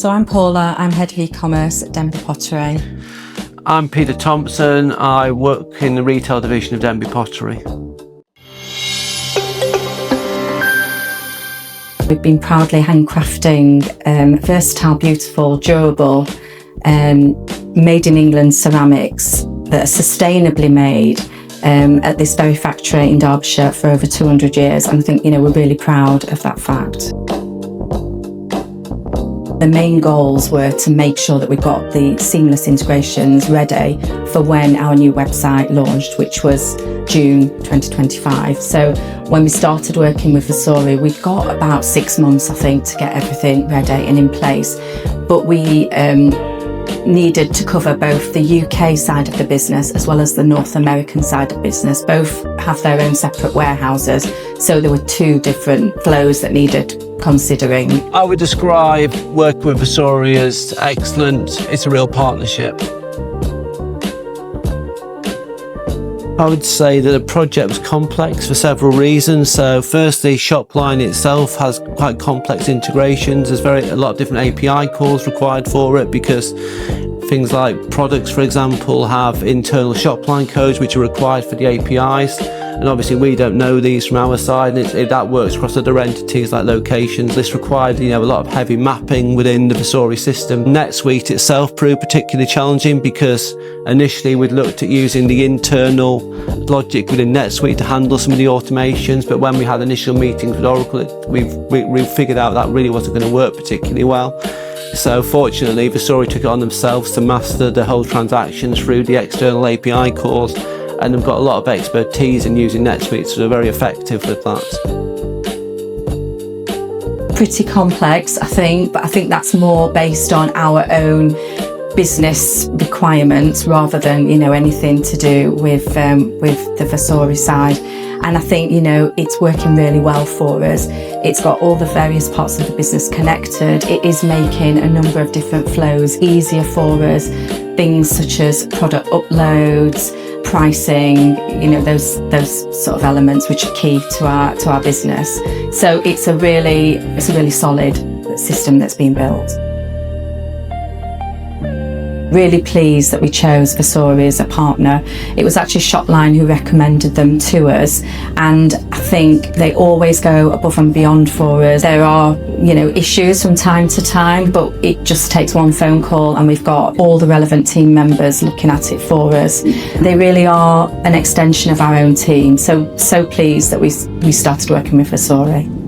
So I'm Paula, I'm head of e-commerce at Denby Pottery. I'm Peter Thompson, I work in the retail division of Denby Pottery. We've been proudly handcrafting versatile, beautiful, durable, made in England ceramics that are sustainably made at this very factory in Derbyshire for over 200 years. And I think, we're really proud of that fact. The main goals were to make sure that we got the seamless integrations ready for when our new website launched, which was June 2025. So when we started working with Versori, we got about 6 months, I think, to get everything ready and in place. But we needed to cover both the UK side of the business as well as the North American side of business. Both have their own separate warehouses, so there were 2 different flows that needed considering. I would describe working with Versori as excellent. It's a real partnership. I would say that the project was complex for several reasons. So firstly, Shopline itself has quite complex integrations. There's a lot of different API calls required for it, because things like products, for example, have internal Shopline codes which are required for the APIs. And obviously we don't know these from our side, and that works across other entities like locations. This required a lot of heavy mapping within the Versori system. NetSuite itself proved particularly challenging, because initially we'd looked at using the internal logic within NetSuite to handle some of the automations, but when we had initial meetings with Oracle, we figured out that really wasn't going to work particularly well. So fortunately Versori took it on themselves to master the whole transactions through the external API calls, and they've got a lot of expertise in using NetSuite, so they're very effective with that. Pretty complex, I think, but I think that's more based on our own business requirements rather than, anything to do with the Versori side. And I think, it's working really well for us. It's got all the various parts of the business connected. It is making a number of different flows easier for us. Things such as product uploads, pricing, those sort of elements which are key to our business. So it's a really solid system that's been built. Really pleased that we chose Versori as a partner. It was actually Shopline who recommended them to us, and I think they always go above and beyond for us. There are, issues from time to time, but it just takes one phone call and we've got all the relevant team members looking at it for us. They really are an extension of our own team. So pleased that we started working with Versori.